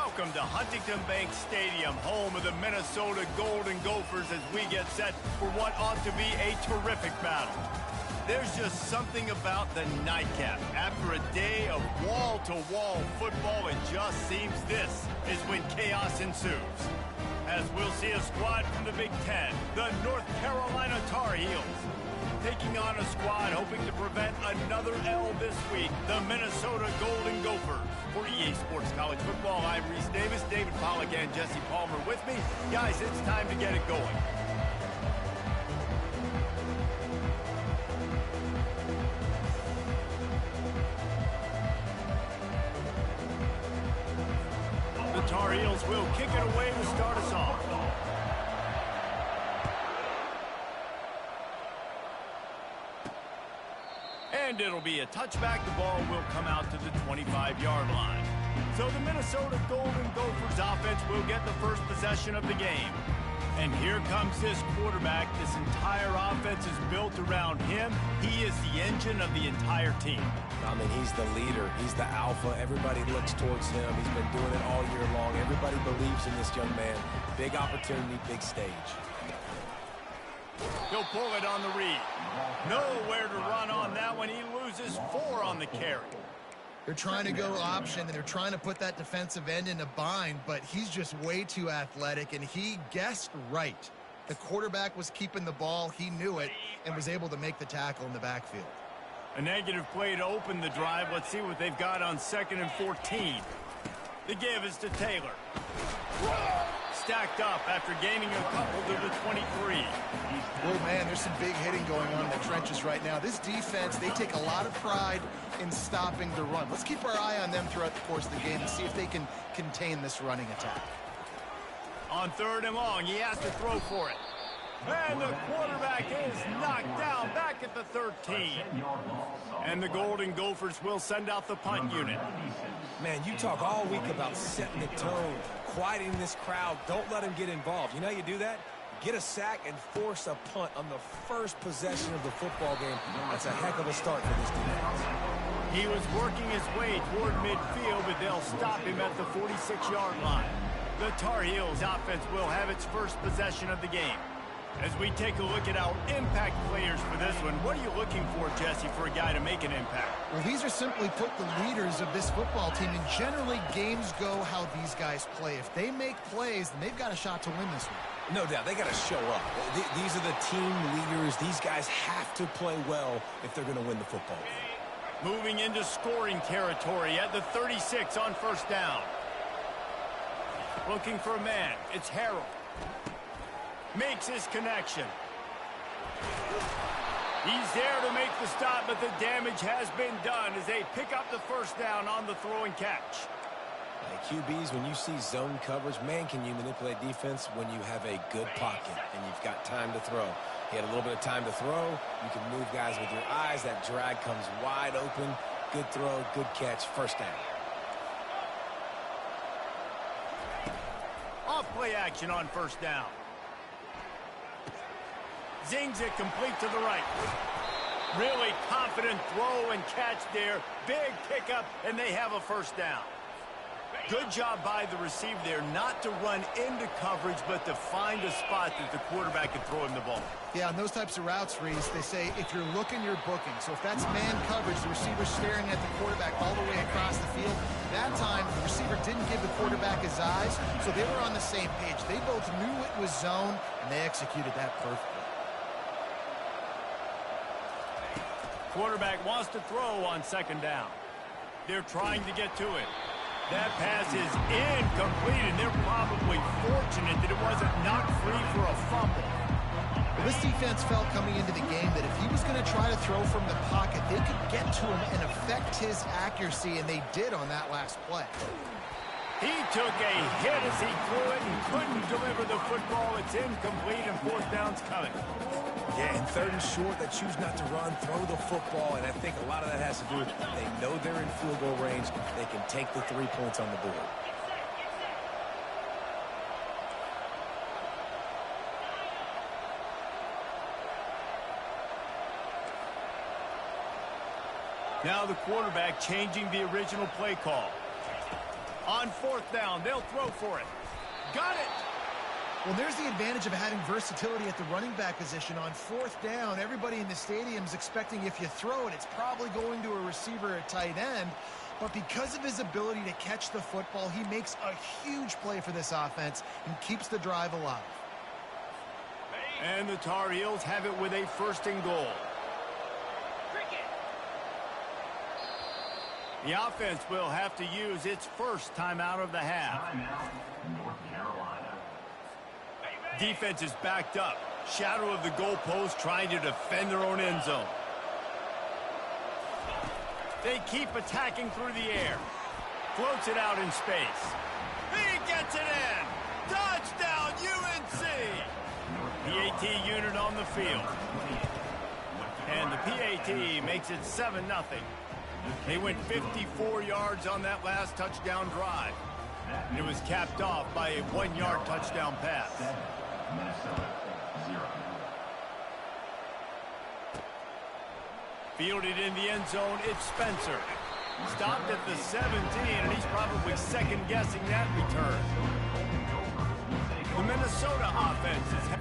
Welcome to Huntington Bank Stadium, home of the Minnesota Golden Gophers, as we get set for what ought to be a terrific battle. There's just something about the nightcap. After a day of wall-to-wall football, it just seems this is when chaos ensues. As we'll see a squad from the Big Ten, the North Carolina Tar Heels, taking on a squad hoping to prevent another L this week, the Minnesota Golden Gophers. For EA Sports College Football, I'm Reese Davis, David Pollack, and Jesse Palmer with me. Guys, it's time to get it going. The Tar Heels will kick it away to start us off. And it'll be a touchback. The ball will come out to the 25-yard line. So the Minnesota Golden Gophers offense will get the first possession of the game. And here comes this quarterback. This entire offense is built around him. He is the engine of the entire team. I mean, he's the leader. He's the alpha. Everybody looks towards him. He's been doing it all year long. Everybody believes in this young man. Big opportunity, big stage. He'll pull it on the read. Nowhere to run on that one. He loses 4 on the carry. They're trying to go option, and they're trying to put that defensive end in a bind, but he's just way too athletic, and he guessed right. The quarterback was keeping the ball. He knew it and was able to make the tackle in the backfield. A negative play to open the drive. Let's see what they've got on 2nd and 14. The give is to Taylor. Stacked up after gaining a couple to the 23. Oh, man, there's some big hitting going on in the trenches right now. This defense, they take a lot of pride in stopping the run. Let's keep our eye on them throughout the course of the game and see if they can contain this running attack. On 3rd and long, he has to throw for it. And the quarterback is knocked down back at the 13. And the Golden Gophers will send out the punt unit. Man, you talk all week about setting the tone, quieting this crowd. Don't let him get involved. You know how you do that? Get a sack and force a punt on the first possession of the football game. That's a heck of a start for this defense. He was working his way toward midfield, but they'll stop him at the 46-yard line. The Tar Heels offense will have its first possession of the game. As we take a look at our impact players for this one, what are you looking for, Jesse, for a guy to make an impact? Well, these are simply put the leaders of this football team, and generally games go how these guys play. If they make plays, then they've got a shot to win this one. No doubt. They got to show up. These are the team leaders. These guys have to play well if they're going to win the football game. Moving into scoring territory at the 36 on 1st down. Looking for a man. It's Harold. Makes his connection. He's there to make the stop, but the damage has been done as they pick up the 1st down on the throw and catch. QBs, when you see zone coverage, man, can you manipulate defense when you have a good pocket and you've got time to throw. He had a little bit of time to throw. You can move guys with your eyes. That drag comes wide open. Good throw, good catch, 1st down. Off play action on 1st down. Zings it complete to the right. Really confident throw and catch there. Big pickup, and they have a 1st down. Good job by the receiver there not to run into coverage, but to find a spot that the quarterback can throw him the ball. Yeah, on those types of routes, Reese, they say if you're looking, you're booking. So if that's man coverage, the receiver's staring at the quarterback all the way across the field. That time, the receiver didn't give the quarterback his eyes, so they were on the same page. They both knew it was zone, and they executed that perfectly. Quarterback wants to throw on 2nd down. They're trying to get to it. That pass is incomplete, and they're probably fortunate that it wasn't knocked free for a fumble. This defense felt coming into the game that if he was going to try to throw from the pocket, they could get to him and affect his accuracy, and they did on that last play. He took a hit as he threw it and couldn't deliver the football. It's incomplete, and 4th down's coming. Yeah, and 3rd and short, they choose not to run, throw the football, and I think a lot of that has to do with they know they're in field goal range. They can take the 3 points on the board. Now the quarterback changing the original play call. On fourth down, they'll throw for it. Got it. Well, there's the advantage of having versatility at the running back position. On fourth down, everybody in the stadium is expecting if you throw it, it's probably going to a receiver at tight end. But because of his ability to catch the football, he makes a huge play for this offense and keeps the drive alive. And the Tar Heels have it with a 1st and goal. The offense will have to use its first timeout of the half. Defense is backed up. Shadow of the goalpost trying to defend their own end zone. They keep attacking through the air. Floats it out in space. He gets it in. Touchdown, UNC. PAT unit on the field. And the PAT makes it 7-0. They went 54 yards on that last touchdown drive. And it was capped off by a 1-yard touchdown pass. Fielded in the end zone, it's Spencer. Stopped at the 17, and he's probably second-guessing that return. The Minnesota offense is...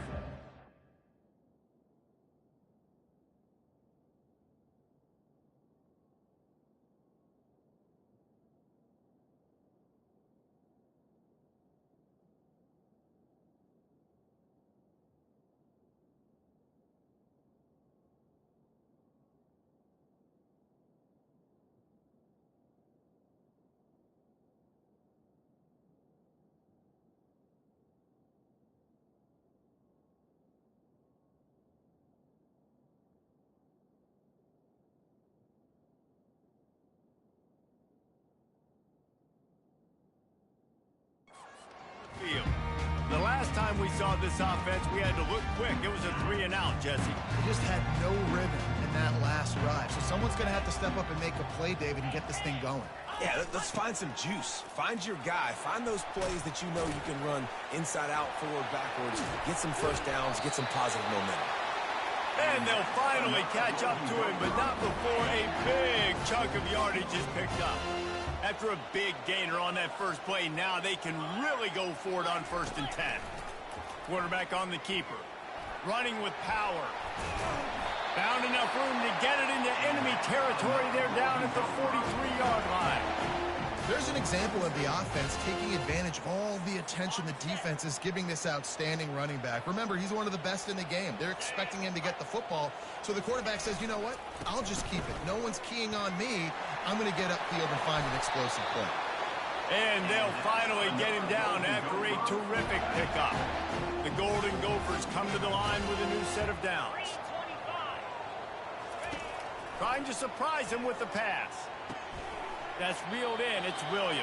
The last time we saw this offense, we had to look quick. It was a 3-and-out, Jesse. They just had no rhythm in that last drive. So someone's going to have to step up and make a play, David, and get this thing going. Yeah, let's find some juice. Find your guy. Find those plays that you know you can run inside out, forward, backwards. Get some first downs. Get some positive momentum. And they'll finally catch up to him, but not before a big chunk of yardage is picked up. After a big gainer on that first play, now they can really go for it on 1st and 10. Quarterback on the keeper. Running with power. Found enough room to get it into enemy territory. They're down at the 43-yard line. There's an example of the offense taking advantage of all the attention the defense is giving this outstanding running back. Remember, he's one of the best in the game. They're expecting him to get the football. So the quarterback says, you know what? I'll just keep it. No one's keying on me. I'm going to get upfield and find an explosive play. And they'll finally get him down after a terrific pickup. The Golden Gophers come to the line with a new set of downs. Trying to surprise him with the pass. That's reeled in. It's Williams.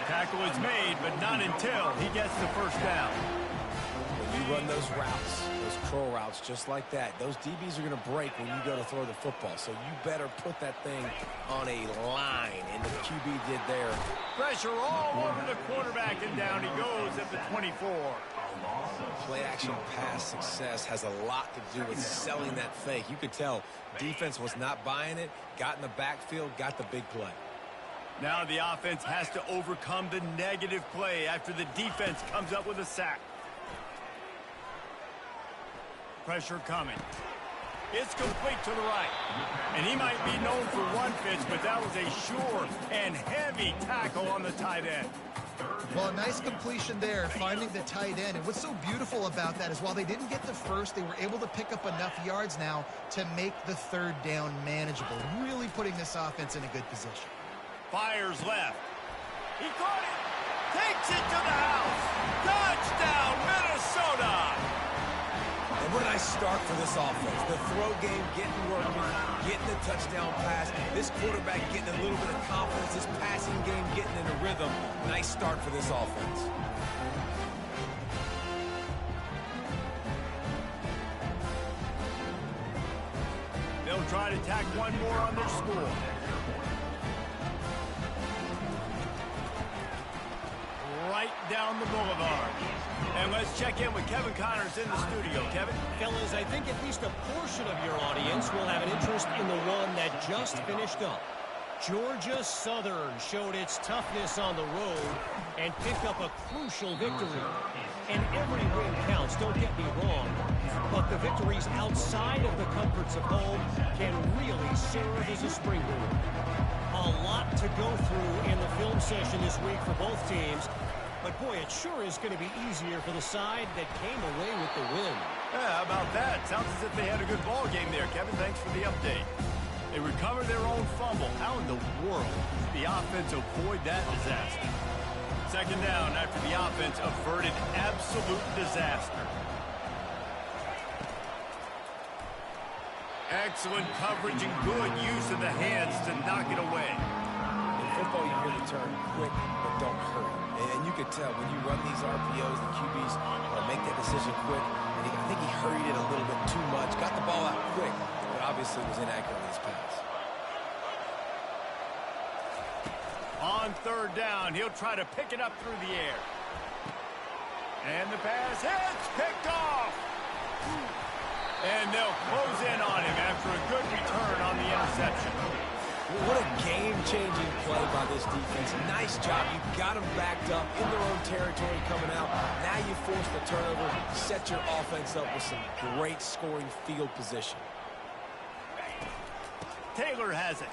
Tackle is made, but not until he gets the first down. When you run those routes, those curl routes just like that, those DBs are going to break when you go to throw the football. So you better put that thing on a line, and the QB did there. Pressure all over the quarterback, and down he goes at the 24. Play-action pass success has a lot to do with selling that fake. You could tell defense was not buying it, got in the backfield, got the big play. Now the offense has to overcome the negative play after the defense comes up with a sack. Pressure coming. It's complete to the right. And he might be known for one pitch, but that was a sure and heavy tackle on the tight end. Well, a nice completion there, finding the tight end. And what's so beautiful about that is while they didn't get the first, they were able to pick up enough yards now to make the 3rd down manageable, really putting this offense in a good position. Fires left. He caught it. Takes it to the house. Touchdown, Minnesota. And what a nice start for this offense. The throw game getting working, getting the touchdown pass. This quarterback getting a little bit of confidence. This passing game getting in a rhythm. Nice start for this offense. They'll try to tack one more on their score. Right down the boulevard. And let's check in with Kevin Connors in the studio. Kevin? Fellas, I think at least a portion of your audience will have an interest in the one that just finished up. Georgia Southern showed its toughness on the road and picked up a crucial victory. And every win counts, don't get me wrong, but the victories outside of the comforts of home can really serve as a springboard. A lot to go through in the film session this week for both teams, but boy, it sure is going to be easier for the side that came away with the win. Yeah, how about that? Sounds as if they had a good ball game there, Kevin. Thanks for the update. They recovered their own fumble. How in the world did the offense avoid that disaster? Second down after the offense averted absolute disaster. Excellent coverage and good use of the hands to knock it away. In football, you hear the term quick, but don't hurry. And you can tell when you run these RPOs, the QBs make that decision quick. And I think he hurried it a little bit too much. Got the ball out quick, but obviously was inaccurate in his pass. On third down, he'll try to pick it up through the air. And the pass hits, picked off. And they'll close in on him after a good return on the interception. What a game-changing play by this defense. Nice job. You got them backed up in their own territory coming out. Now you force the turnover, set your offense up with some great scoring field position. Taylor has it.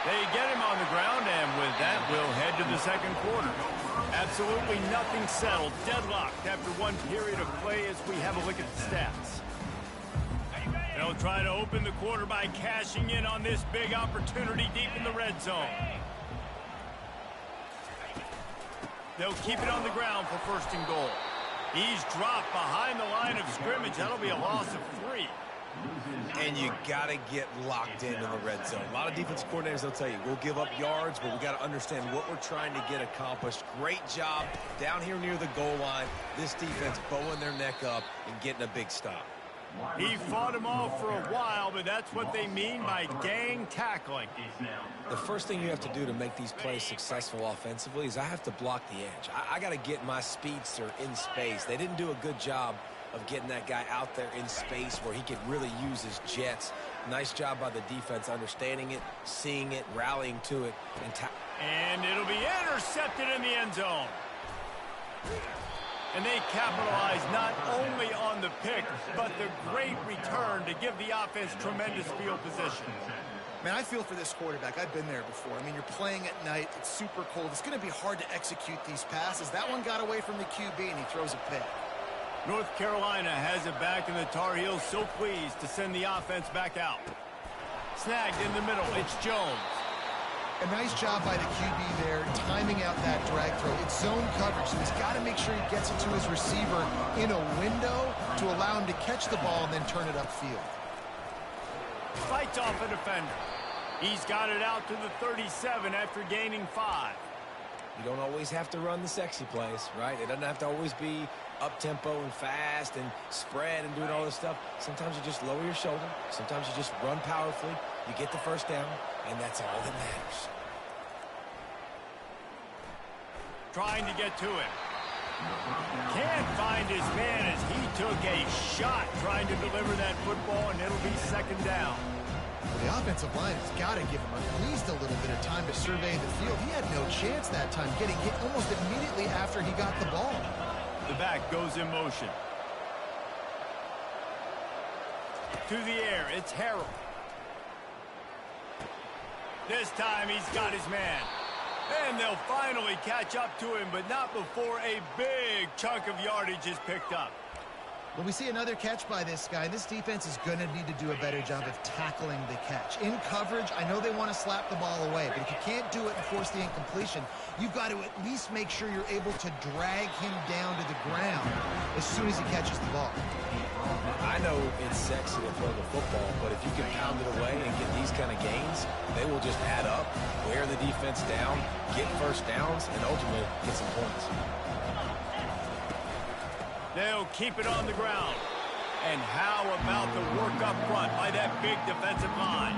They get him on the ground, and with that, we'll head to the second quarter. Absolutely nothing settled. Deadlocked after one period of play as we have a look at the stats. They'll try to open the quarter by cashing in on this big opportunity deep in the red zone. They'll keep it on the ground for first and goal. He's dropped behind the line of scrimmage. That'll be a loss of 3. And you got to get locked in the red zone. A lot of defense coordinators, they'll tell you, we'll give up yards, but we got to understand what we're trying to get accomplished. Great job down here near the goal line. This defense bowing their neck up and getting a big stop. He fought them off for a while, but that's what they mean by gang tackling. The first thing you have to do to make these plays successful offensively is I have to block the edge. I got to get my speedster in space. They didn't do a good job of getting that guy out there in space where he could really use his jets. Nice job by the defense understanding it, seeing it, rallying to it. And it'll be intercepted in the end zone. And they capitalize not only on the pick, but the great return to give the offense tremendous field position. Man, I feel for this quarterback. I've been there before. I mean, you're playing at night. It's super cold. It's going to be hard to execute these passes. That one got away from the QB, and he throws a pick. North Carolina has it back, and the Tar Heels so pleased to send the offense back out. Snagged in the middle. It's Jones. A nice job by the QB there, timing out that drag throw. It's zone coverage, so he's got to make sure he gets it to his receiver in a window to allow him to catch the ball and then turn it upfield. Fights off a defender. He's got it out to the 37 after gaining 5. You don't always have to run the sexy plays, right? It doesn't have to always be up-tempo and fast and spread and doing all this stuff. Sometimes you just lower your shoulder. Sometimes you just run powerfully. You get the first down, and that's all that matters. Trying to get to him. Can't find his man as he took a shot trying to deliver that football, and it'll be second down. The offensive line has got to give him at least a little bit of time to survey the field. He had no chance that time, getting hit almost immediately after he got the ball. The back goes in motion. To the air, it's Harrell. This time he's got his man. And they'll finally catch up to him, but not before a big chunk of yardage is picked up. Well, we see another catch by this guy. This defense is going to need to do a better job of tackling the catch. In coverage, I know they want to slap the ball away, but if you can't do it and force the incompletion, you've got to at least make sure you're able to drag him down to the ground as soon as he catches the ball. I know it's sexy to throw the football, but if you can pound it away and get these kind of gains, they will just add up, wear the defense down, get first downs, and ultimately get some points. They'll keep it on the ground. And how about the work up front by that big defensive line?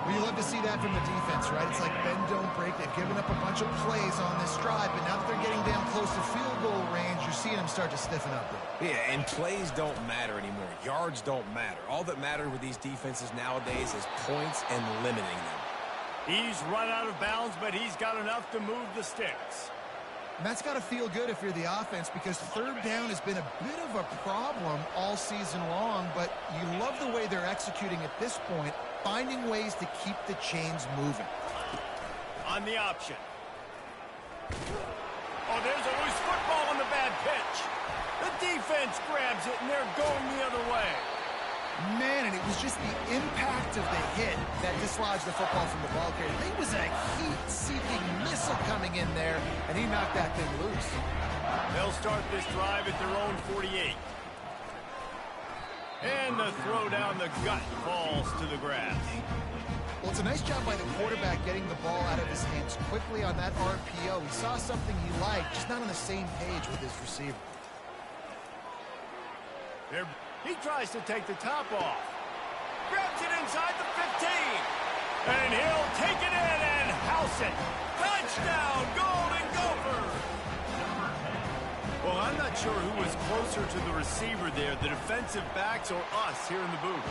Well, you love to see that from the defense, right? It's like bend, don't break. They've given up a bunch of plays on this drive, but now that they're getting down close to field goal range, you're seeing them start to stiffen up there. Yeah, and plays don't matter anymore. Yards don't matter. All that matters with these defenses nowadays is points and limiting them. He's run out of bounds, but he's got enough to move the sticks. And that's got to feel good if you're the offense, because third down has been a bit of a problem all season long, but you love the way they're executing at this point, finding ways to keep the chains moving. On the option. Oh, there's a loose football on the bad pitch. The defense grabs it, and they're going the other way. Man, and it was just the impact of the hit that dislodged the football from the ball carrier. There was a heat-seeking missile coming in there, and he knocked that thing loose. They'll start this drive at their own 48. And the throw down the gut falls to the grass. Well, it's a nice job by the quarterback getting the ball out of his hands quickly on that RPO. He saw something he liked, just not on the same page with his receiver. He tries to take the top off. Grabs it inside the 15. And he'll take it in and house it. Touchdown, Golden Gophers! Well, I'm not sure who was closer to the receiver there, the defensive backs or us here in the booth.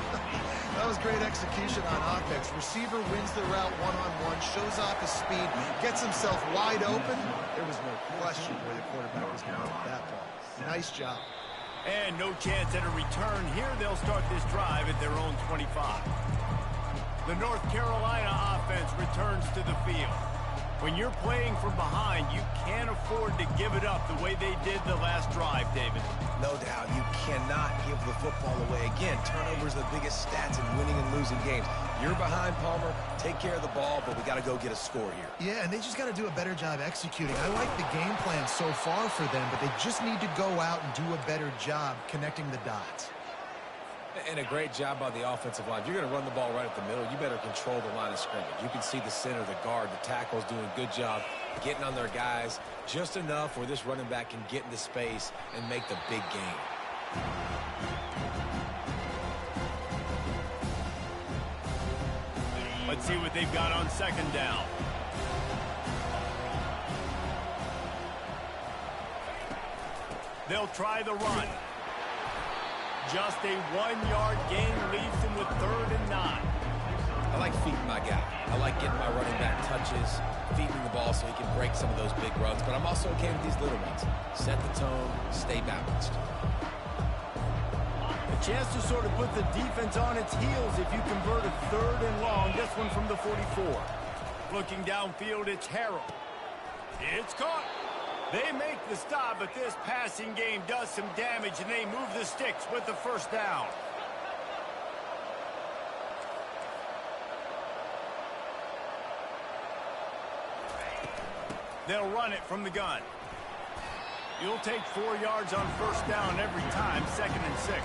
That was great execution on offense. Receiver wins the route one-on-one, shows off his speed, gets himself wide open. There was no question where the quarterback was going to take that ball. Nice job. And no chance at a return. Here they'll start this drive at their own 25. The North Carolina offense returns to the field. When you're playing from behind, you can't afford to give it up the way they did the last drive, David. No doubt, you cannot give the football away. Again, turnovers are the biggest stats in winning and losing games. You're behind, Palmer. Take care of the ball, but we got to go get a score here. Yeah, and they just got to do a better job executing. I like the game plan so far for them, but they just need to go out and do a better job connecting the dots. And a great job by the offensive line. If you're going to run the ball right at the middle, you better control the line of scrimmage. You can see the center, the guard, the tackle's doing a good job getting on their guys just enough where this running back can get into space and make the big game. Let's see what they've got on second down. They'll try the run. Just a 1-yard gain leaves them with 3rd and 9. I like feeding my guy. I like getting my running back touches, feeding the ball so he can break some of those big runs. But I'm also okay with these little ones. Set the tone, stay balanced. A chance to sort of put the defense on its heels if you convert a 3rd and long. This one from the 44. Looking downfield, it's Harrell. It's caught. They make the stop, but this passing game does some damage, and they move the sticks with the first down. They'll run it from the gun. You'll take 4 yards on first down every time, 2nd and 6.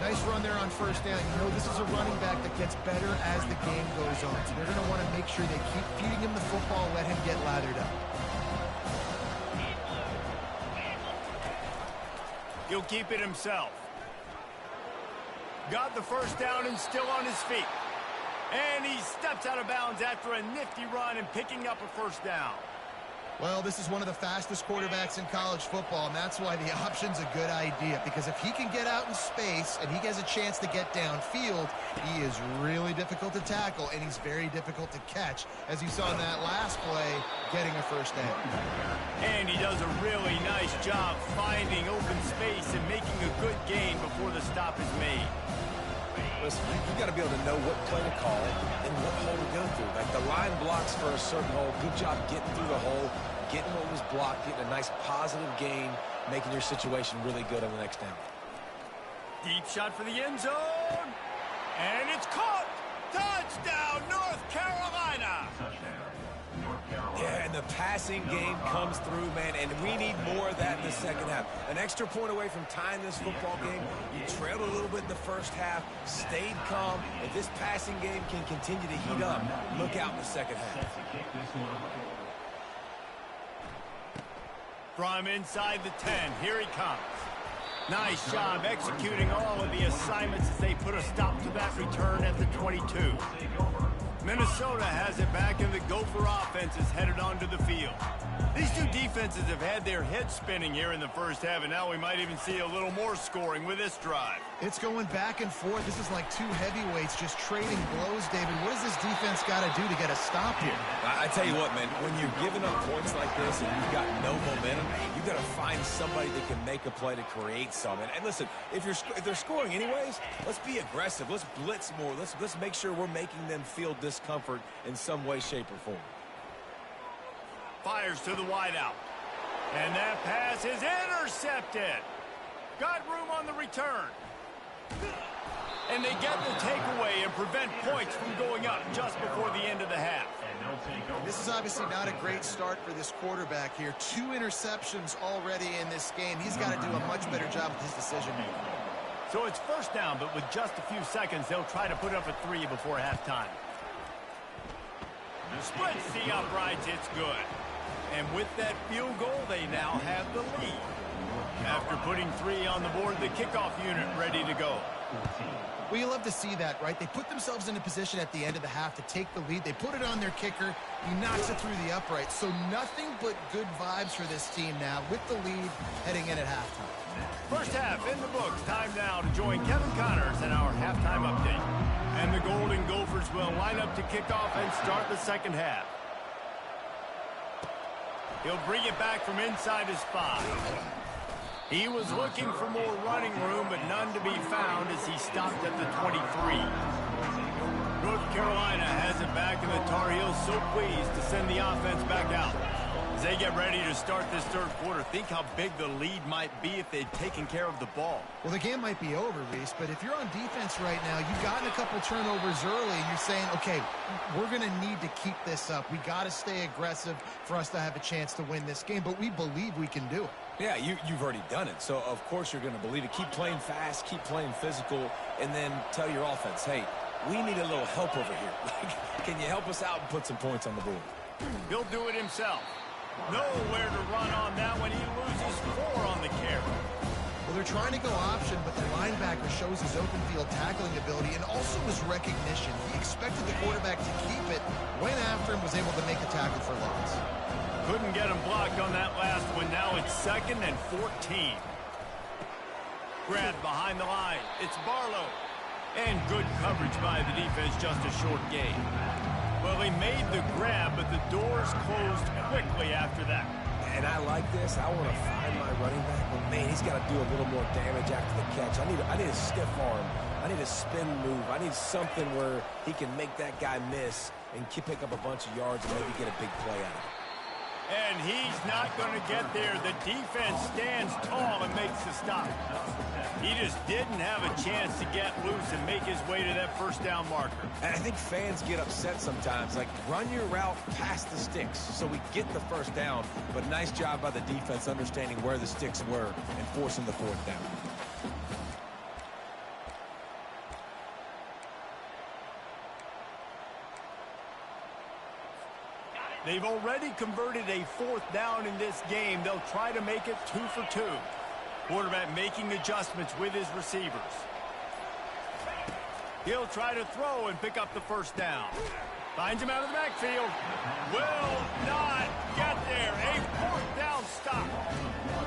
Nice run there on first down. You know, this is a running back that gets better as the game goes on. So they're going to want to make sure they keep feeding him the football, let him get lathered up. He'll keep it himself. Got the first down and still on his feet. And he steps out of bounds after a nifty run and picking up a first down. Well, this is one of the fastest quarterbacks in college football, and that's why the option's a good idea. Because if he can get out in space and he has a chance to get downfield, he is really difficult to tackle, and he's very difficult to catch, as you saw in that last play, getting a first down. And he does a really nice job finding open space and making a good gain before the stop is made. Listen, you got to be able to know what play to call and what hole to go through. Like the line blocks for a certain hole. Good job getting through the hole, getting what was blocked, getting a nice positive gain, making your situation really good on the next down. Deep shot for the end zone. And it's caught. Touchdown, North Carolina. Yeah, and the passing game comes through, man, and we need more of that in the second half. An extra point away from tying this football game. You trailed a little bit in the first half, stayed calm. If this passing game can continue to heat up, look out in the second half. From inside the 10, here he comes. Nice job executing all of the assignments as they put a stop to that return at the 22. Minnesota has it back, and the Gopher offense is headed onto the field. These two defenses have had their heads spinning here in the first half, and now we might even see a little more scoring with this drive. It's going back and forth. This is like two heavyweights just trading blows, David. What does this defense got to do to get a stop here? I tell you what, man, when you're giving up points like this and you've got no momentum, you've got to find somebody that can make a play to create some. And listen, if they're scoring anyways, let's be aggressive. Let's blitz more. Let's make sure we're making them feel discomfort in some way, shape, or form. Fires to the wideout. And that pass is intercepted. Got room on the return. And they get the takeaway and prevent points from going up just before the end of the half. This is obviously not a great start for this quarterback here. 2 interceptions already in this game. He's got to do a much better job with his decision-making. So it's first down, but with just a few seconds, they'll try to put up a 3 before halftime. Splits the uprights, it's good. And with that field goal, they now have the lead. After putting 3 on the board, the kickoff unit ready to go. Well, you love to see that, right? They put themselves in a position at the end of the half to take the lead. They put it on their kicker. He knocks it through the upright. So nothing but good vibes for this team now with the lead heading in at halftime. First half in the books. Time now to join Kevin Connors in our halftime update. And the Golden Gophers will line up to kick off and start the second half. He'll bring it back from inside his 5. He was looking for more running room, but none to be found as he stopped at the 23. North Carolina has it back, and the Tar Heels so pleased to send the offense back out. As they get ready to start this third quarter, think how big the lead might be if they'd taken care of the ball. Well, the game might be over, Reese, but if you're on defense right now, you've gotten a couple turnovers early, and you're saying, okay, we're going to need to keep this up. We got to stay aggressive for us to have a chance to win this game, but we believe we can do it. Yeah, you've already done it, so of course you're going to believe it. Keep playing fast, keep playing physical, and then tell your offense, hey, we need a little help over here. Can you help us out and put some points on the board? He'll do it himself. Nowhere to run on that one. He loses 4 on the carry. Well, they're trying to go option, but the linebacker shows his open field tackling ability and also his recognition. He expected the quarterback to keep it, went after him, was able to make the tackle for loss. Couldn't get him blocked on that last one. Now it's 2nd and 14. Grabbed behind the line. It's Barlow. And good coverage by the defense, just a short gain. Well, he made the grab, but the doors closed quickly after that. And I like this. I want to find my running back, but man, he's got to do a little more damage after the catch. I need a stiff arm. I need a spin move. I need something where he can make that guy miss and pick up a bunch of yards and maybe get a big play out of it. And he's not going to get there. The defense stands tall and makes the stop. He just didn't have a chance to get loose and make his way to that first down marker. And I think fans get upset sometimes. Like, run your route past the sticks so we get the first down. But nice job by the defense understanding where the sticks were and forcing the 4th down. They've already converted a 4th down in this game. They'll try to make it 2 for 2. Quarterback making adjustments with his receivers. He'll try to throw and pick up the first down. Finds him out of the backfield. Will not get there. A 4th down stop.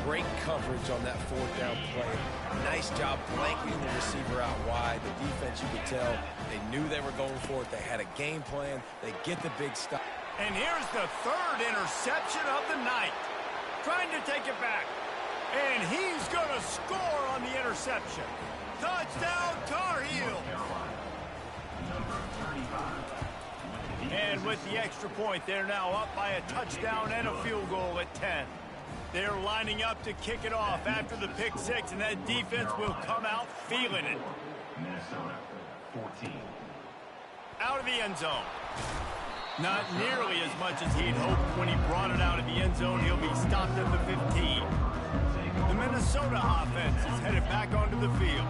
Great coverage on that 4th down play. Nice job blanketing the receiver out wide. The defense, you could tell, they knew they were going for it. They had a game plan. They get the big stop. And here's the 3rd interception of the night. Trying to take it back. And he's going to score on the interception. Touchdown, Tar Heels. And with the extra point, they're now up by a touchdown and a field goal at 10. They're lining up to kick it off after the pick 6, and that defense will come out feeling it. Minnesota, 14. Out of the end zone. Not nearly as much as he'd hoped when he brought it out of the end zone. He'll be stopped at the 15. The Minnesota offense is headed back onto the field.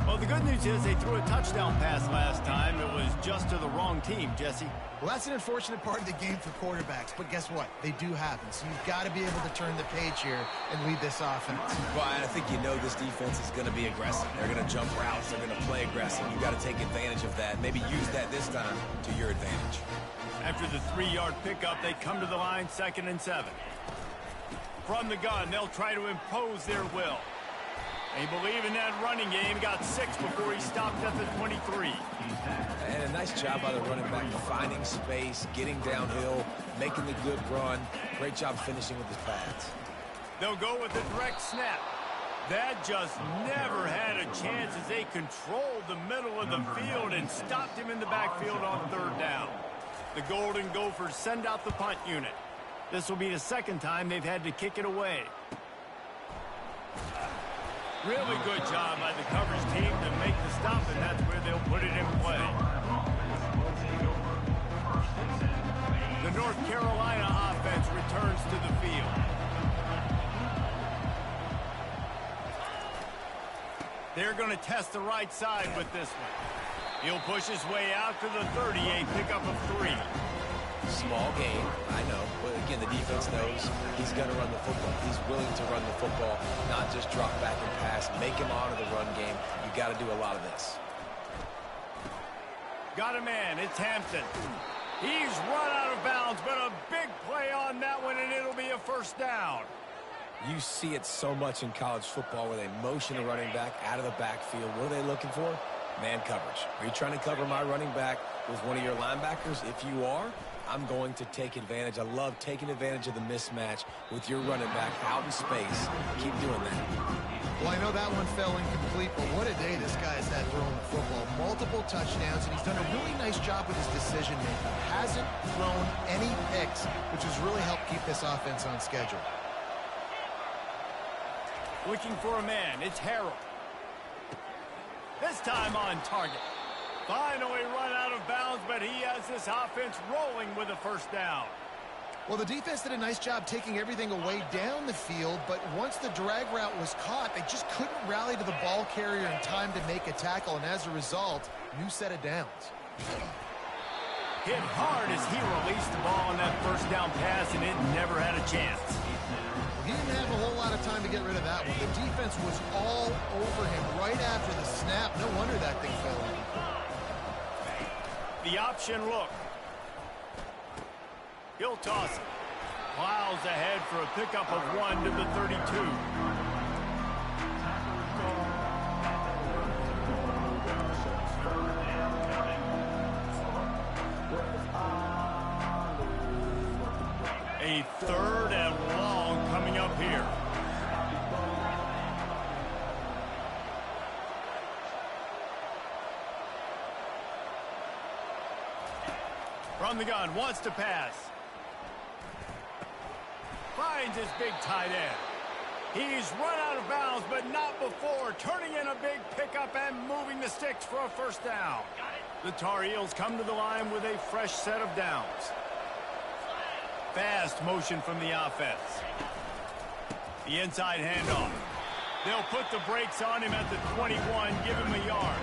Well, the good news is they threw a touchdown pass last time. It was just to the wrong team, Jesse. Well, that's an unfortunate part of the game for quarterbacks, but guess what? They do happen, so you've got to be able to turn the page here and lead this offense. Well, I think you know this defense is going to be aggressive. They're going to jump routes. They're going to play aggressive. You've got to take advantage of that. Maybe use that this time to your advantage. After the 3-yard pickup, they come to the line, 2nd and 7. From the gun, they'll try to impose their will. They believe in that running game. Got 6 before he stopped at the 23. And a nice job by the running back, finding space, getting downhill, making the good run. Great job finishing with his pads. They'll go with a direct snap. That just never had a chance as they controlled the middle of the field and stopped him in the backfield on 3rd down. The Golden Gophers send out the punt unit. This will be the 2nd time they've had to kick it away. Really good job by the coverage team to make the stop, and that's where they'll put it in play. The North Carolina offense returns to the field. They're going to test the right side with this one. He'll push his way out to the 38, pickup of 3. Small game, I know. But again, the defense knows he's going to run the football. He's willing to run the football, not just drop back and pass. Make him honor the run game. You got to do a lot of this. Got a man. It's Hampton. He's run out of bounds, but a big play on that one, and it'll be a 1st down. You see it so much in college football where they motion a running back out of the backfield. What are they looking for? Man coverage. Are you trying to cover my running back with one of your linebackers? If you are, I'm going to take advantage. I love taking advantage of the mismatch with your running back out in space. Keep doing that. Well, I know that one fell incomplete, but what a day this guy's had throwing the football. Multiple touchdowns, and he's done a really nice job with his decision-making. Hasn't thrown any picks, which has really helped keep this offense on schedule. Looking for a man. It's Harrell. This time on target. Finally run out of bounds, but he has this offense rolling with a 1st down. Well, the defense did a nice job taking everything away down the field, but once the drag route was caught, they just couldn't rally to the ball carrier in time to make a tackle, and as a result, new set of downs. Hit hard as he released the ball on that 1st down pass, and it never had a chance. He didn't have a whole lot of time to get rid of that one. The defense was all over him right after the snap. No wonder that thing fell in. The option look. He'll toss it. Plows ahead for a pickup of 1 to the 32. A 3rd and long coming up here. From the gun, wants to pass. Finds his big tight end. He's run out of bounds, but not before turning in a big pickup and moving the sticks for a 1st down. The Tar Heels come to the line with a fresh set of downs. Fast motion from the offense. The inside handoff. They'll put the brakes on him at the 21, give him a yard.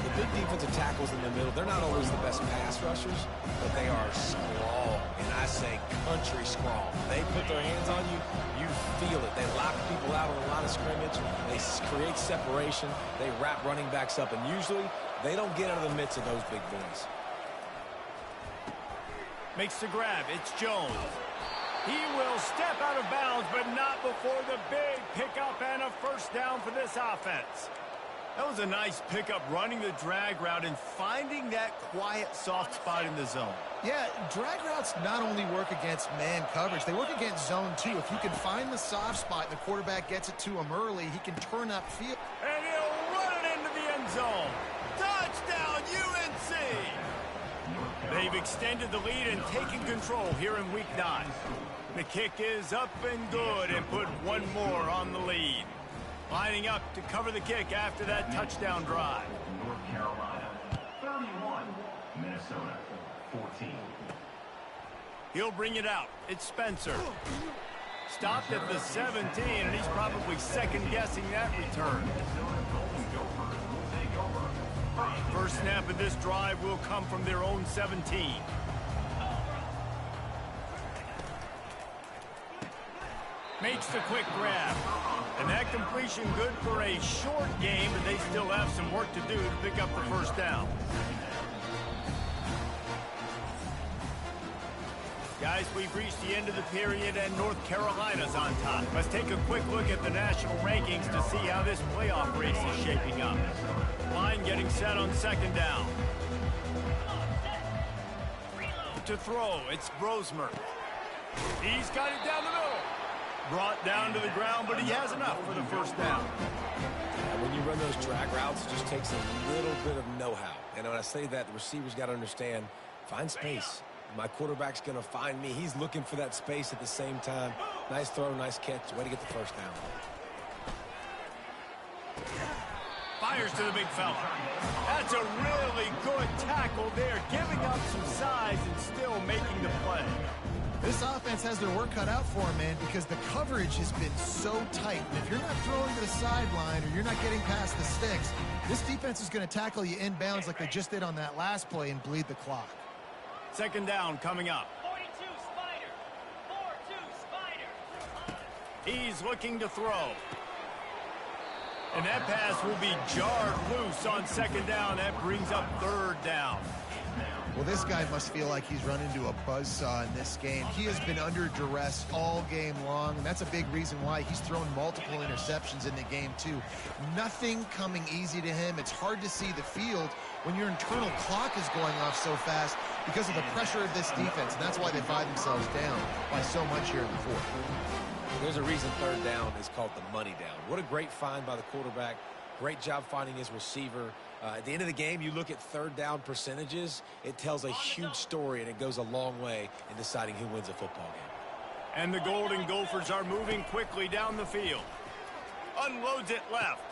The big defensive tackles in the middle, they're not always the best pass rushers, but they are strong, and I say country strong. They put their hands on you, you feel it. They lock people out on a lot of scrimmage. They create separation. They wrap running backs up, and usually they don't get out of the midst of those big boys. Makes the grab. It's Jones. He will step out of bounds, but not before the big pickup and a 1st down for this offense. That was a nice pickup, running the drag route and finding that quiet, soft spot in the zone. Yeah, drag routes not only work against man coverage, they work against zone too. If you can find the soft spot and the quarterback gets it to him early, he can turn upfield. And he'll run it into the end zone. Touchdown, UNC! They've extended the lead and taken control here in Week 9. The kick is up and good and put one more on the lead. Lining up to cover the kick after that touchdown drive. North Carolina, 31. Minnesota, 14. He'll bring it out. It's Spencer. Stopped at the 17, and he's probably second-guessing that return. First snap of this drive will come from their own 17. Makes the quick grab. And that completion good for a short game, but they still have some work to do to pick up the first down. Guys, we've reached the end of the period, and North Carolina's on top. Let's take a quick look at the national rankings to see how this playoff race is shaping up. Line getting set on second down. To throw, it's Brosmer. He's got it down the middle. Brought down to the ground, but he has enough for the first down. And when you run those drag routes, it just takes a little bit of know-how. And when I say that, the receiver's got to understand, find space. My quarterback's going to find me. He's looking for that space at the same time. Nice throw, nice catch. Way to get the first down. Fires to the big fella. That's a really good tackle there, giving up some size and still making the play. This offense has their work cut out for them, man, because the coverage has been so tight. And if you're not throwing to the sideline or you're not getting past the sticks, this defense is going to tackle you inbounds like they just did on that last play and bleed the clock. Second down coming up. 42 Spider. 42 Spider. He's looking to throw. And that pass will be jarred loose on second down. That brings up third down. Well, this guy must feel like he's run into a buzzsaw in this game. He has been under duress all game long, and that's a big reason why he's thrown multiple interceptions in the game, too. Nothing coming easy to him. It's hard to see the field when your internal clock is going off so fast because of the pressure of this defense, and that's why they find themselves down by so much here in the fourth. There's a reason third down is called the money down. What a great find by the quarterback. Great job finding his receiver. At the end of the game, you look at third down percentages. It tells a huge story, and it goes a long way in deciding who wins a football game. And the Golden Gophers are moving quickly down the field. Unloads it left.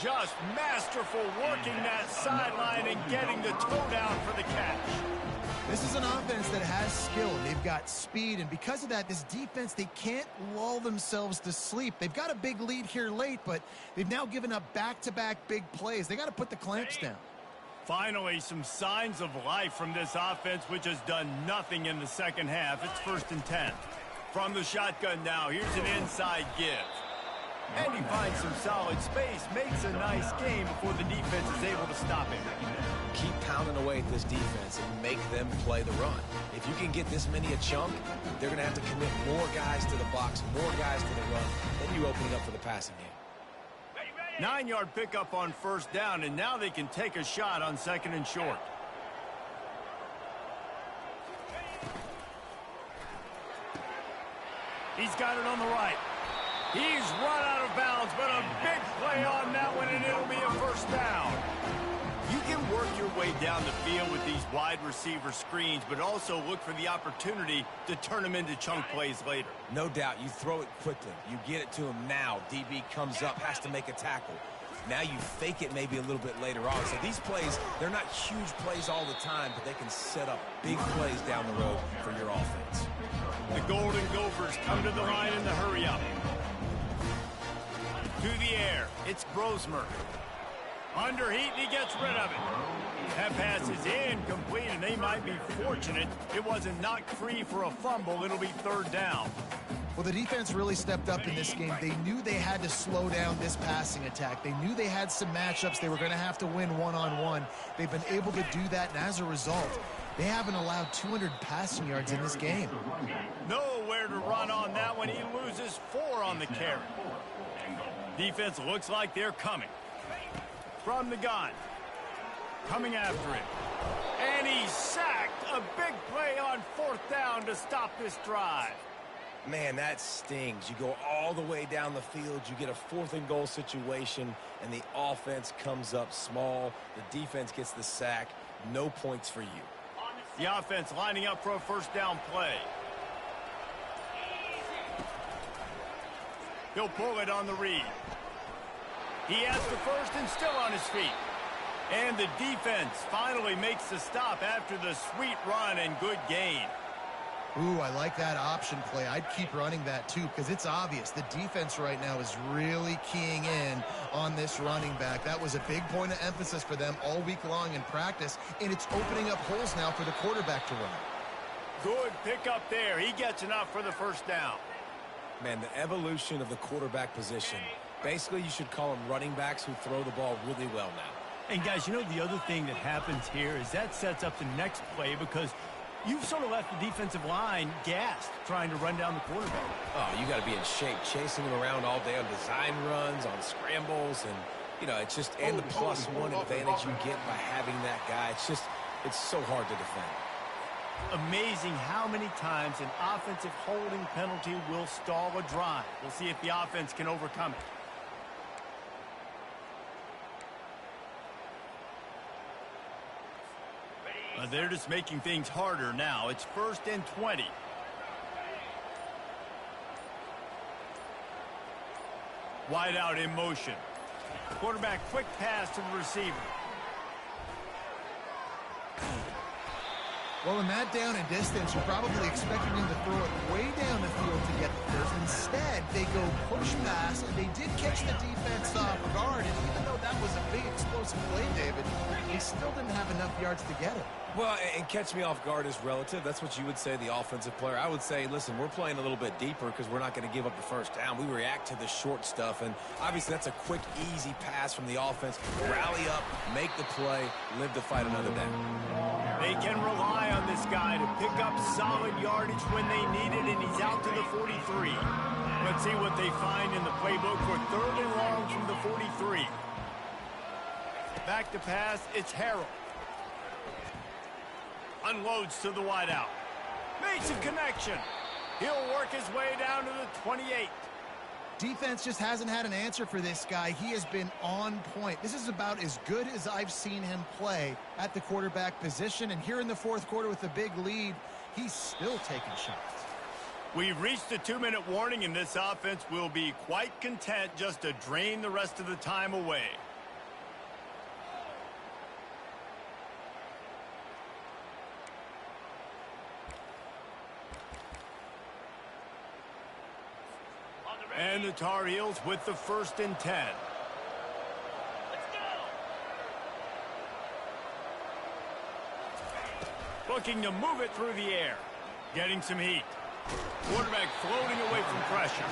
Just masterful working that sideline and getting the toe down for the catch. This is an offense that has skill, and they've got speed, and because of that, this defense, they can't lull themselves to sleep. They've got a big lead here late, but they've now given up back-to-back big plays. They got to put the clamps down. Finally, some signs of life from this offense, which has done nothing in the second half. It's 1st and 10. From the shotgun now, here's an inside give. And he finds some solid space, makes a nice game before the defense is able to stop him. Keep pounding away at this defense and make them play the run. If you can get this many a chunk, they're going to have to commit more guys to the box, more guys to the run. Then you open it up for the passing game. 9-yard pickup on first down, and now they can take a shot on second and short. He's got it on the right. He's run out of bounds, but a big play on that one, and it'll be a first down. You can work your way down the field with these wide receiver screens, but also look for the opportunity to turn them into chunk plays later. No doubt, you throw it quickly. You get it to him now. DB comes up, has to make a tackle. Now you fake it maybe a little bit later on. So these plays, they're not huge plays all the time, but they can set up big plays down the road for your offense. The Golden Gophers come to the line in the hurry up. To the air, it's Brosmer. Under heat, and he gets rid of it. That pass is incomplete, and they might be fortunate it wasn't knocked free for a fumble. It'll be third down. Well, the defense really stepped up in this game. They knew they had to slow down this passing attack. They knew they had some matchups they were going to have to win one-on-one. They've been able to do that, and as a result, they haven't allowed 200 passing yards in this game. Nowhere to run on that one. He loses 4 on the carry. Defense looks like they're coming. From the gun. Coming after it. And he's sacked. A big play on fourth down to stop this drive. Man, that stings. You go all the way down the field, you get a 4th and goal situation, and the offense comes up small. The defense gets the sack. No points for you. The offense lining up for a first down play. He'll pull it on the read. He has the first and still on his feet. And the defense finally makes the stop after the sweet run and good gain. Ooh, I like that option play. I'd keep running that too because it's obvious the defense right now is really keying in on this running back. That was a big point of emphasis for them all week long in practice, and it's opening up holes now for the quarterback to run. Good pick up there. He gets enough for the first down. Man, the evolution of the quarterback position. Basically, you should call them running backs who throw the ball really well now. And guys, you know the other thing that happens here is that sets up the next play because you've sort of left the defensive line gassed trying to run down the quarterback. Oh, you got to be in shape, chasing him around all day on design runs, on scrambles, and, you know, it's just, and the +1 advantage you get by having that guy. It's so hard to defend. Amazing how many times an offensive holding penalty will stall a drive. We'll see if the offense can overcome it. They're just making things harder now. It's 1st and 20. Wide out in motion. Quarterback quick pass to the receiver. Well, in that down and distance, you're probably expecting him to throw it way down the field to get there. Instead, they go push pass, and they did catch the defense off guard. And even though that was a big explosive play, David, they still didn't have enough yards to get it. Well, and catch me off guard is relative. That's what you would say, the offensive player. I would say, listen, we're playing a little bit deeper because we're not going to give up the first down. We react to the short stuff, and obviously that's a quick, easy pass from the offense. Rally up, make the play, live to fight another day. They can rely on this guy to pick up solid yardage when they need it, and he's out to the 43. Let's see what they find in the playbook for 3rd and long from the 43. Back to pass, it's Harrell. Unloads to the wideout. Makes a connection. He'll work his way down to the 28. Defense just hasn't had an answer for this guy. He has been on point. This is about as good as I've seen him play at the quarterback position. And here in the 4th quarter with a big lead, he's still taking shots. We've reached the 2-minute warning, and this offense will be quite content just to drain the rest of the time away. And the Tar Heels with the 1st and 10. Looking to move it through the air. Getting some heat. Quarterback floating away from pressure.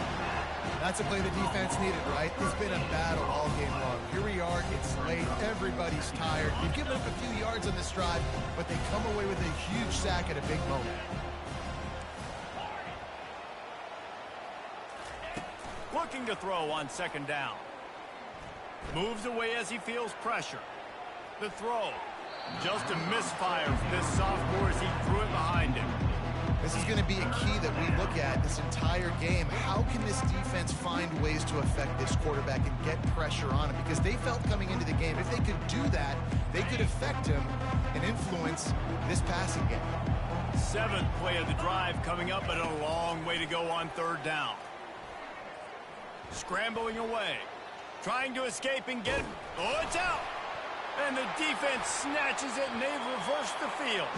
That's a play the defense needed, right? It's been a battle all game long. Here we are. It's late. Everybody's tired. They've given up a few yards on this drive, but they come away with a huge sack at a big moment. Looking to throw on 2nd down. Moves away as he feels pressure. The throw. Just a misfire from this sophomore as he threw it behind him. This is going to be a key that we look at this entire game. How can this defense find ways to affect this quarterback and get pressure on him? Because they felt coming into the game, if they could do that, they could affect him and influence this passing game. 7th play of the drive coming up, but a long way to go on 3rd down. Scrambling away. Trying to escape and get it. Oh, it's out. And the defense snatches it, and they've reversed the field.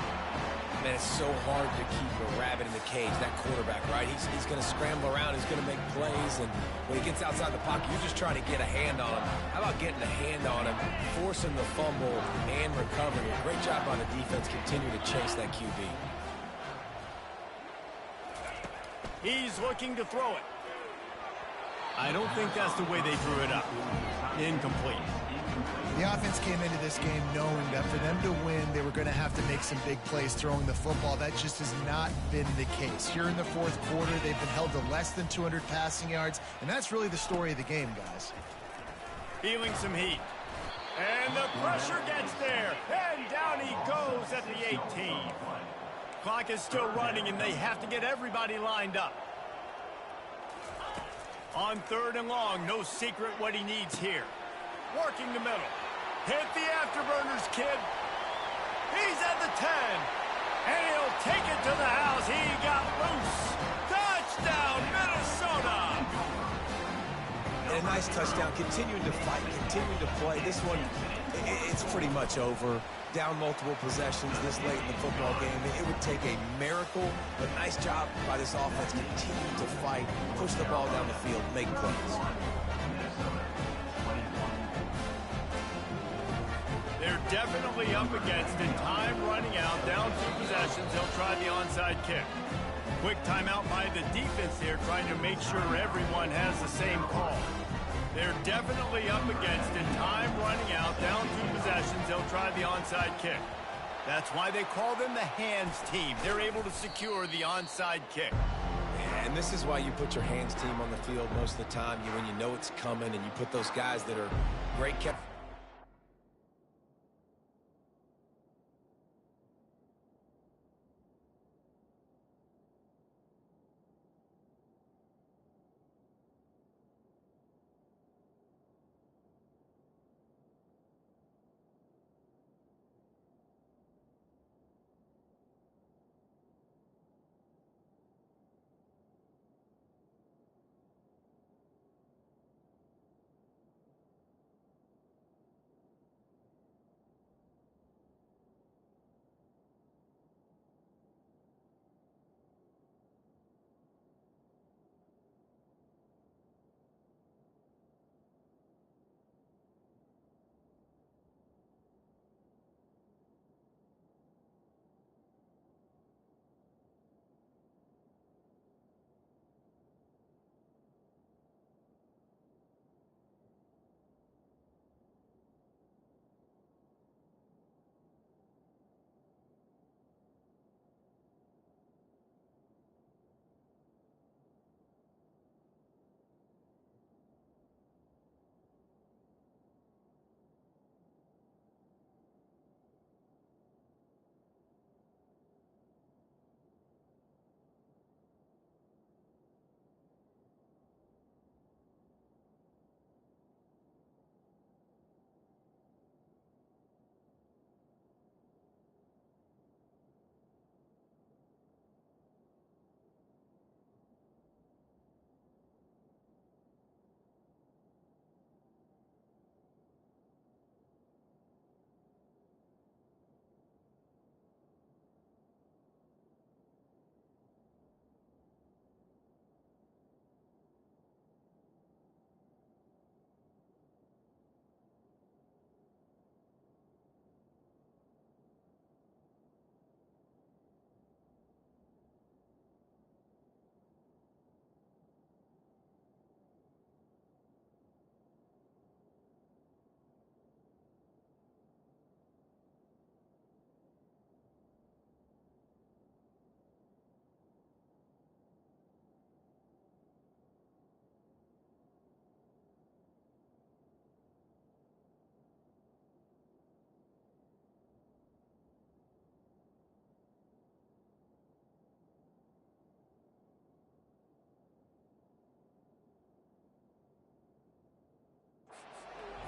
Man, it's so hard to keep a rabbit in the cage, that quarterback, right? He's going to scramble around. He's going to make plays, and when he gets outside the pocket, you're just trying to get a hand on him. How about getting a hand on him, forcing the fumble, and recovering? Great job by the defense. Continue to chase that QB. He's looking to throw it. I don't think that's the way they drew it up. Incomplete. The offense came into this game knowing that for them to win, they were going to have to make some big plays throwing the football. That just has not been the case. Here in the 4th quarter, they've been held to less than 200 passing yards, and that's really the story of the game, guys. Feeling some heat. And the pressure gets there. And down he goes at the 18. Clock is still running, and they have to get everybody lined up. On 3rd and long, no secret what he needs here. Working the middle. Hit the afterburners, kid. He's at the 10. And he'll take it to the house. He got loose. Touchdown, Minnesota. And a nice touchdown, continuing to fight, continuing to play. This one, it's pretty much over. Down multiple possessions this late in the football game. It would take a miracle, but nice job by this offense continuing to fight, push the ball down the field, make plays. They're definitely up against it. Time running out, down 2 possessions. They'll try the onside kick. Quick timeout by the defense there, trying to make sure everyone has the same call. They're definitely up against it. Time running out, down 2 possessions. They'll try the onside kick. That's why they call them the hands team. They're able to secure the onside kick. And this is why you put your hands team on the field most of the time. When you know it's coming, and you put those guys that are great catch.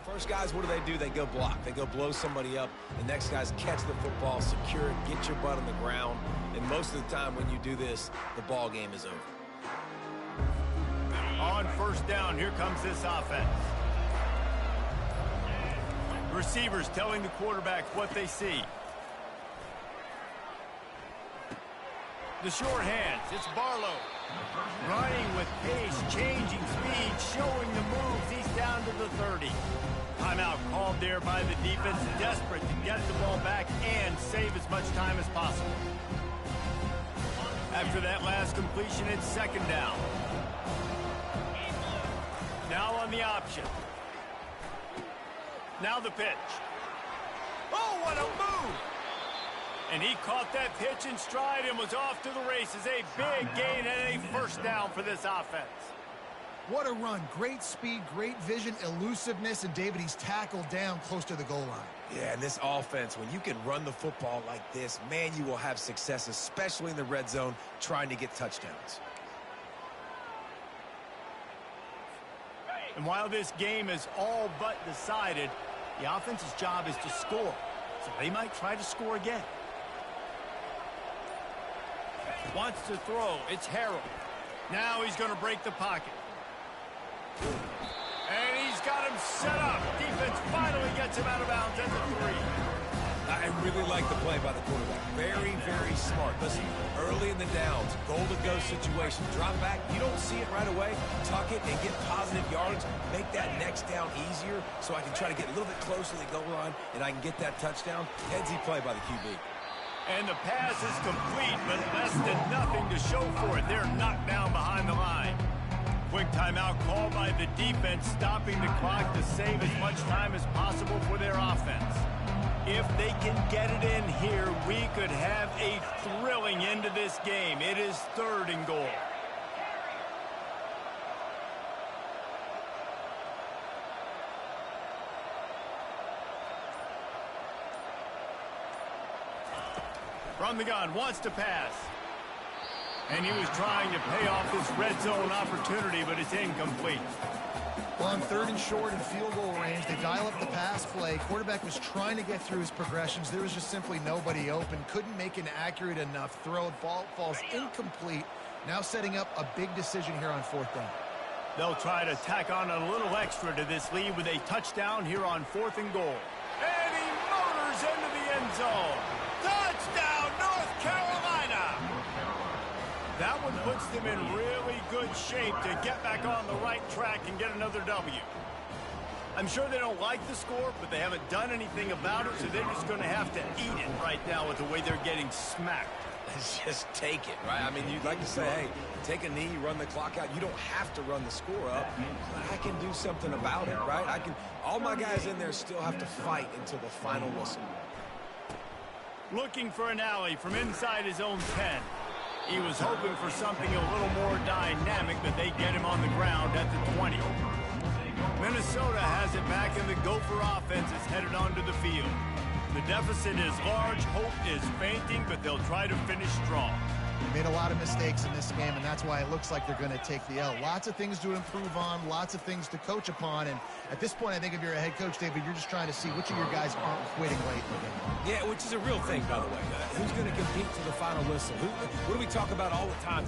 First guys, what do? They go block. They go blow somebody up. The next guys catch the football, secure it, get your butt on the ground. And most of the time when you do this, the ball game is over. On first down, here comes this offense. Receivers telling the quarterbacks what they see. The short hands, it's Barlow. Running with pace, changing speed, showing the moves. He's down to the 30. Timeout called there by the defense, desperate to get the ball back and save as much time as possible. After that last completion, it's second down. Now on the option. Now the pitch. Oh, what a move! And he caught that pitch in stride and was off to the races. A big gain and a first down for this offense. What a run. Great speed, great vision, elusiveness, and David, he's tackled down close to the goal line. Yeah, and this offense, when you can run the football like this, man, you will have success, especially in the red zone, trying to get touchdowns. And while this game is all but decided, the offense's job is to score. So they might try to score again. Wants to throw. It's Harrell. Now he's going to break the pocket. got him set up. Defense finally gets him out of bounds as a 3. I really like the play by the quarterback. Very, very smart. Listen, early in the downs, goal-to-go situation. Drop back. You don't see it right away. Tuck it and get positive yards. Make that next down easier so I can try to get a little bit closer to the goal line and I can get that touchdown. Headsy play by the QB. And the pass is complete, but less than nothing to show for it. They're knocked down behind the line. Quick timeout called by the defense, stopping the clock to save as much time as possible for their offense. If they can get it in here, we could have a thrilling end to this game. It is 3rd and goal. From the gun, wants to pass. And he was trying to pay off this red zone opportunity, but it's incomplete. Well, on 3rd and short and field goal range, they dial up the pass play. Quarterback was trying to get through his progressions. There was just simply nobody open. Couldn't make an accurate enough throw. Ball falls incomplete. Now setting up a big decision here on 4th down. They'll try to tack on a little extra to this lead with a touchdown here on 4th and goal. And he motors into the end zone. Touchdown, North Carolina! That one puts them in really good shape to get back on the right track and get another W. I'm sure they don't like the score, but they haven't done anything about it, so they're just going to have to eat it right now with the way they're getting smacked. Just take it, right? I mean, you'd like to say, hey, take a knee, run the clock out. You don't have to run the score up, but I can do something about it, right? All my guys in there still have to fight until the final whistle. Looking for an alley from inside his own 10. He was hoping for something a little more dynamic, but they get him on the ground at the 20. Minnesota has it back, and the Gopher offense is headed onto the field. The deficit is large, hope is fainting, but they'll try to finish strong. Made a lot of mistakes in this game, and that's why it looks like they're going to take the L. Lots of things to improve on, lots of things to coach upon, and at this point, I think if you're a head coach, David, you're just trying to see which of your guys aren't quitting late in the game. Yeah, which is a real thing, by the way. Who's going to compete to the final whistle? What do we talk about all the time?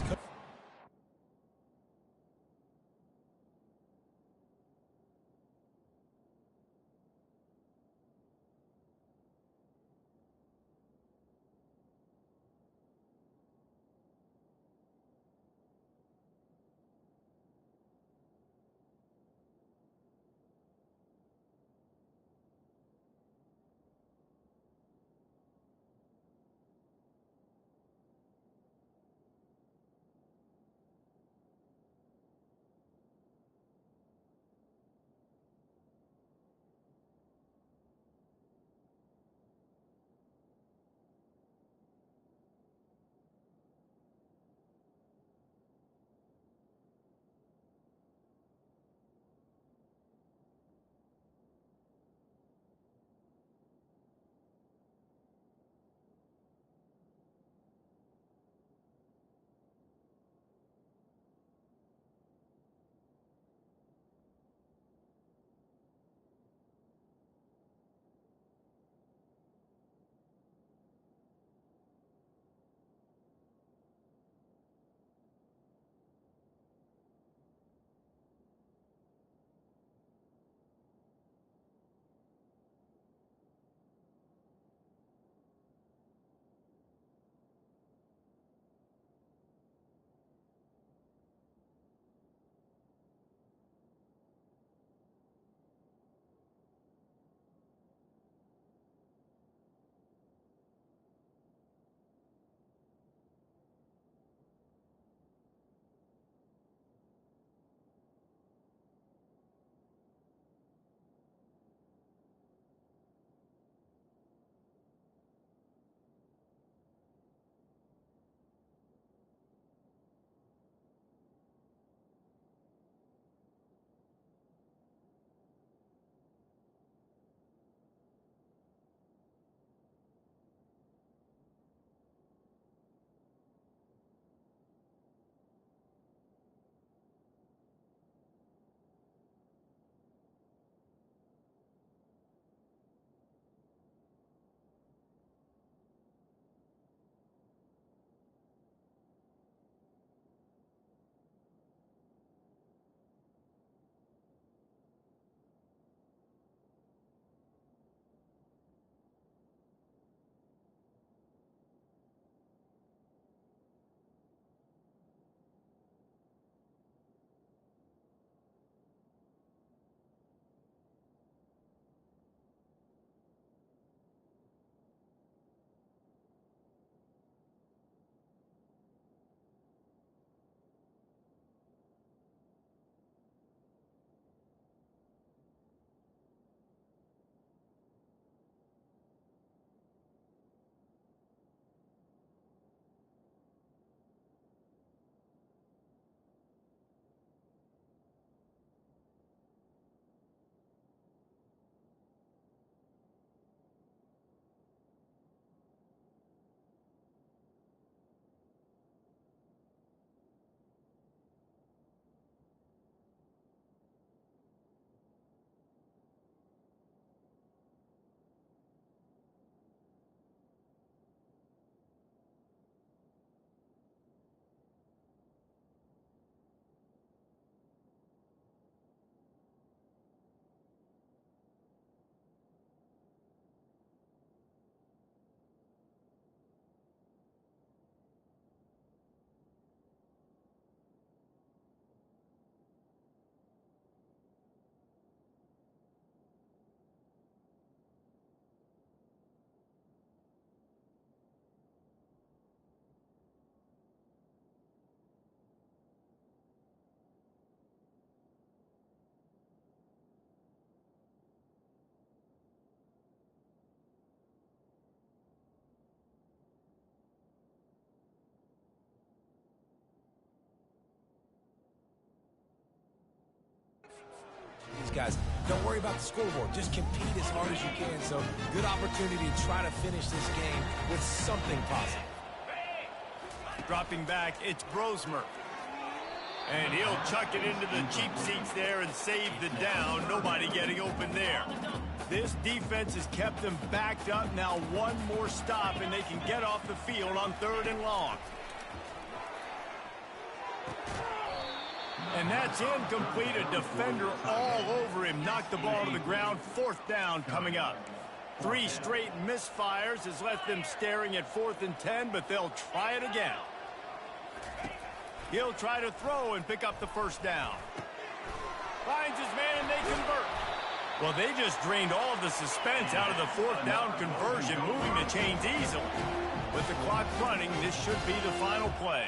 guys, don't worry about the scoreboard. Just compete as hard as you can. So good opportunity to try to finish this game with something positive. Dropping back, it's Brosmer. And he'll chuck it into the cheap seats there and save the down. Nobody getting open there. This defense has kept them backed up. Now one more stop, and they can get off the field on 3rd and long. And that's incomplete. A defender all over him. Knocked the ball to the ground. 4th down coming up. 3 straight misfires has left them staring at 4th and 10, but they'll try it again. He'll try to throw and pick up the 1st down. Finds his man, and they convert. Well, they just drained all of the suspense out of the 4th down conversion, moving the chains easily. With the clock running, this should be the final play.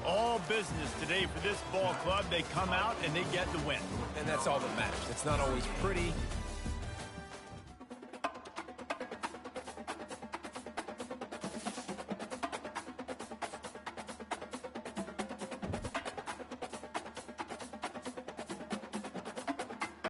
All business today for this ball club. They come out and they get the win. And that's all that matters. It's not always pretty,